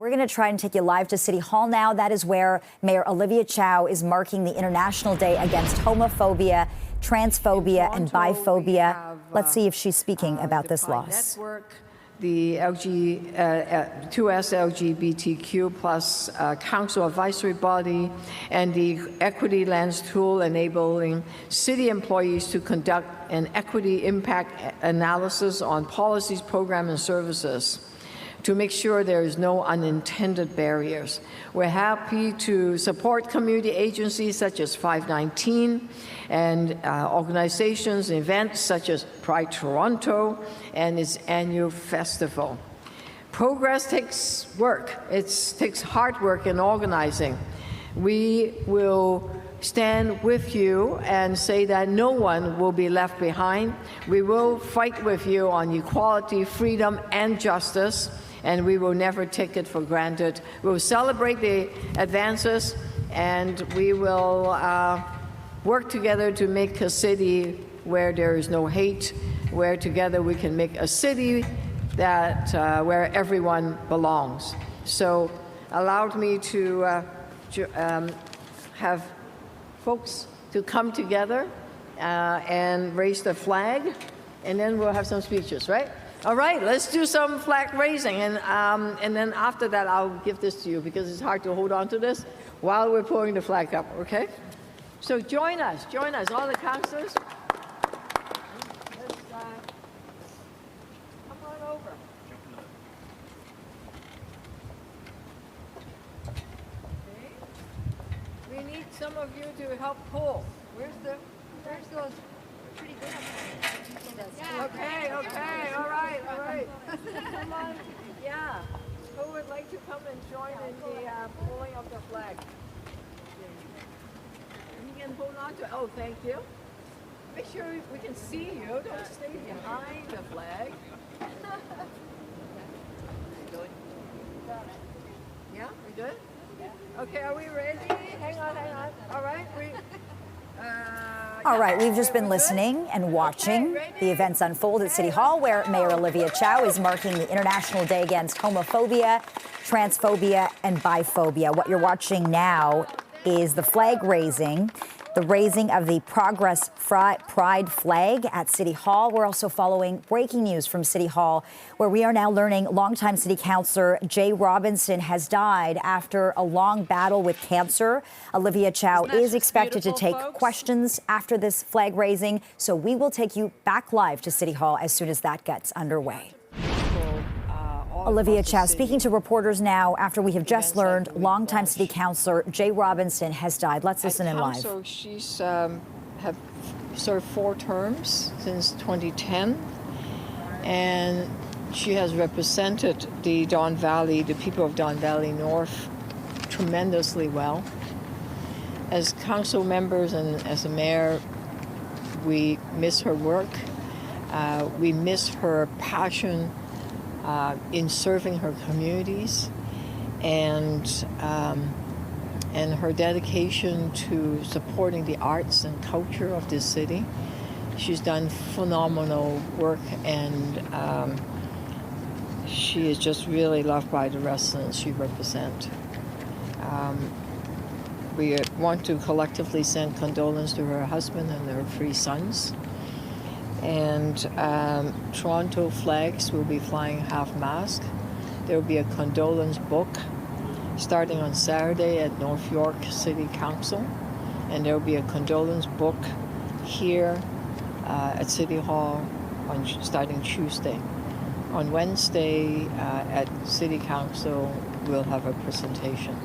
We're going to try and take you live to City Hall now. That is where Mayor Olivia Chow is marking the International Day against homophobia, transphobia, and biphobia. Let's see if she's speaking about this loss. Network, the 2SLGBTQ plus Council Advisory Body, and the Equity Lens Tool enabling city employees to conduct an equity impact analysis on policies, programs, and services, to make sure there is no unintended barriers. We're happy to support community agencies such as 519 and organizations and events such as Pride Toronto and its annual festival. Progress takes work. It takes hard work in organizing. We will stand with you and say that no one will be left behind. We will fight with you on equality, freedom, and justice, and we will never take it for granted. We will celebrate the advances, and we will work together to make a city where there is no hate, where together we can make a city that where everyone belongs. So allowed me to have folks to come together and raise the flag, and then we'll have some speeches, right? All right, let's do some flag raising, and then after that, I'll give this to you because it's hard to hold on to this while we're pulling the flag up, okay? So join us, all the councillors. Let's come on over. Okay. We need some of you to help pull. Where's those? Pretty good. Okay, all right. Come on. Yeah. Who would like to come and join in the pulling of the flag? You can hold on to it. Oh, thank you. Make sure we can see you. Don't stay behind the flag. Yeah, we good? Okay, are we ready? Hang on. All right. All right, we've just been listening and watching the events unfold at City Hall, where Mayor Olivia Chow is marking the International Day against homophobia, transphobia, and biphobia. What you're watching now is the flag raising, the raising of the Progress Pride flag at City Hall. We're also following breaking news from City Hall, where we are now learning longtime City Councillor Jay Robinson has died after a long battle with cancer. Olivia Chow is expected to take questions after this flag raising, so we will take you back live to City Hall as soon as that gets underway. Olivia Chow speaking to reporters now after we have just learned longtime City Councillor Jay Robinson has died. Let's listen in live. So she's have served 4 terms since 2010, and she has represented the Don Valley, the people of Don Valley North, tremendously well. As council members and as a mayor, we miss her work. We miss her passion in serving her communities, and her dedication to supporting the arts and culture of this city. She's done phenomenal work, and she is just really loved by the residents she represents. We want to collectively send condolences to her husband and her 3 sons. And Toronto flags will be flying half-mast. There will be a condolence book starting on Saturday at North York City Council, and there will be a condolence book here at City Hall starting Tuesday. On Wednesday at City Council, we'll have a presentation.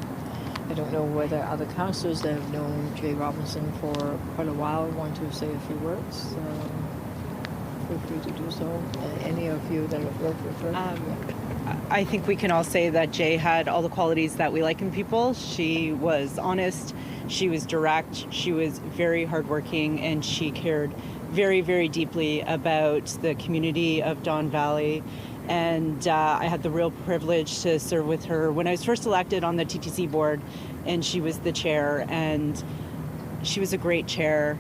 I don't know whether other councillors that have known Jay Robinson for quite a while want to say a few words. Feel free to do so. Any of you that have worked with her? I think we can all say that Jay had all the qualities that we like in people. She was honest, she was direct, she was very hardworking, and she cared very, very deeply about the community of Don Valley. And I had the real privilege to serve with her when I was first elected on the TTC board, and she was the chair. And she was a great chair.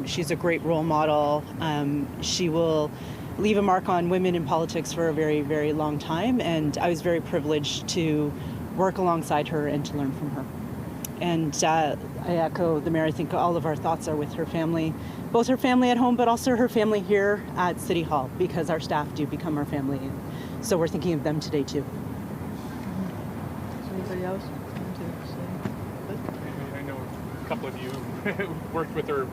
She's a great role model. She will leave a mark on women in politics for a very, very long time. And I was very privileged to work alongside her and to learn from her. And I echo the mayor. I think all of our thoughts are with her family, both her family at home, but also her family here at City Hall, because our staff do become our family. And so we're thinking of them today too. Anybody else? I know a couple of you worked with her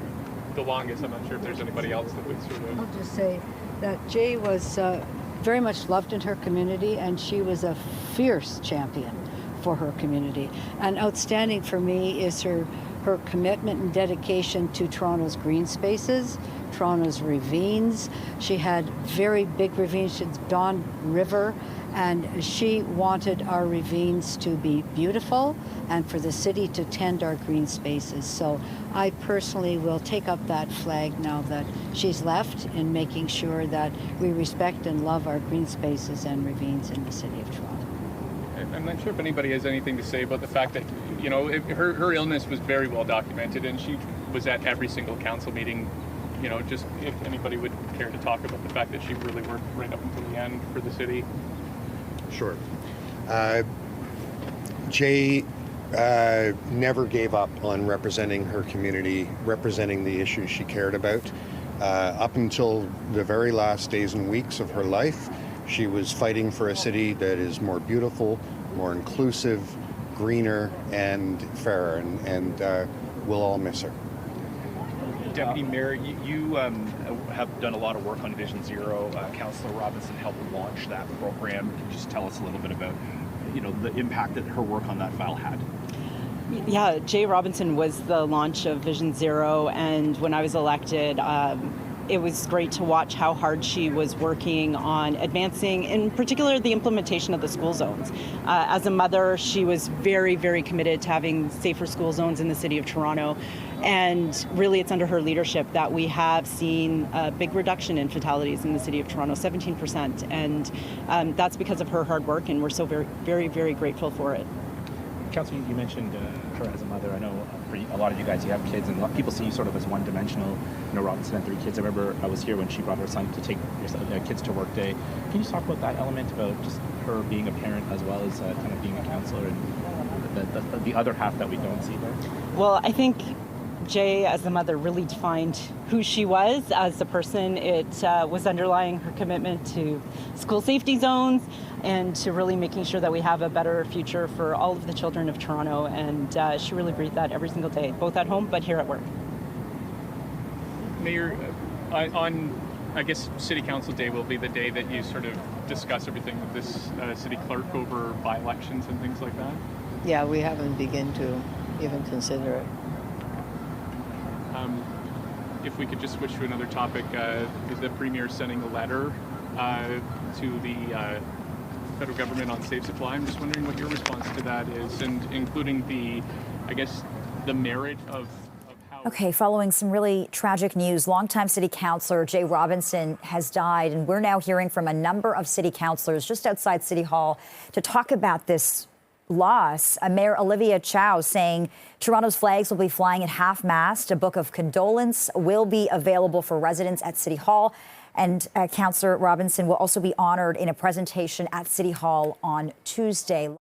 the longest. I'm not sure if there's anybody else that would sort of... I'll just say that Jay was very much loved in her community, and she was a fierce champion for her community. And outstanding for me is her commitment and dedication to Toronto's green spaces, Toronto's ravines. She had very big ravines, she's Don River, and she wanted our ravines to be beautiful and for the city to tend our green spaces. So I personally will take up that flag now that she's left in making sure that we respect and love our green spaces and ravines in the city of Toronto. I'm not sure if anybody has anything to say about the fact that, you know, her illness was very well documented, and she was at every single council meeting. You know, just if anybody would care to talk about the fact that she really worked right up until the end for the city. Sure. Jay never gave up on representing her community, representing the issues she cared about. Up until the very last days and weeks of her life, she was fighting for a city that is more beautiful, more inclusive, greener, and fairer, and we'll all miss her. Deputy Mayor, you have done a lot of work on Vision Zero. Councillor Robinson helped launch that program. Can you just tell us a little bit about, you know, the impact that her work on that file had? Yeah, Jay Robinson was the launch of Vision Zero, and when I was elected, it was great to watch how hard she was working on advancing, in particular, the implementation of the school zones. As a mother, she was very, very committed to having safer school zones in the city of Toronto. And really, it's under her leadership that we have seen a big reduction in fatalities in the city of Toronto, 17%. And that's because of her hard work, and we're so very, very, very grateful for it. Councillor, you mentioned her as a mother. I know for a lot of you guys, you have kids, and a lot, people see you sort of as one-dimensional. You know, Robinson had 3 kids. I remember I was here when she brought her son to take kids to work day. Can you just talk about that element, about just her being a parent as well as kind of being a councillor, and the other half that we don't see there? Well, I think Jay, as a mother, really defined who she was as a person. It was underlying her commitment to school safety zones and to really making sure that we have a better future for all of the children of Toronto. And she really breathed that every single day, both at home but here at work. Mayor, on, I guess, City Council Day will be the day that you sort of discuss everything with this city clerk over by-elections and things like that? Yeah, we haven't begun to even consider it. If we could just switch to another topic, the Premier sending a letter to the federal government on safe supply. I'm just wondering what your response to that is, and including the, I guess, the merit of how... Okay, following some really tragic news, longtime city councillor Jay Robinson has died, and we're now hearing from a number of city councillors just outside City Hall to talk about this loss. Mayor Olivia Chow saying Toronto's flags will be flying at half-mast. A book of condolence will be available for residents at City Hall. And Councillor Robinson will also be honoured in a presentation at City Hall on Tuesday.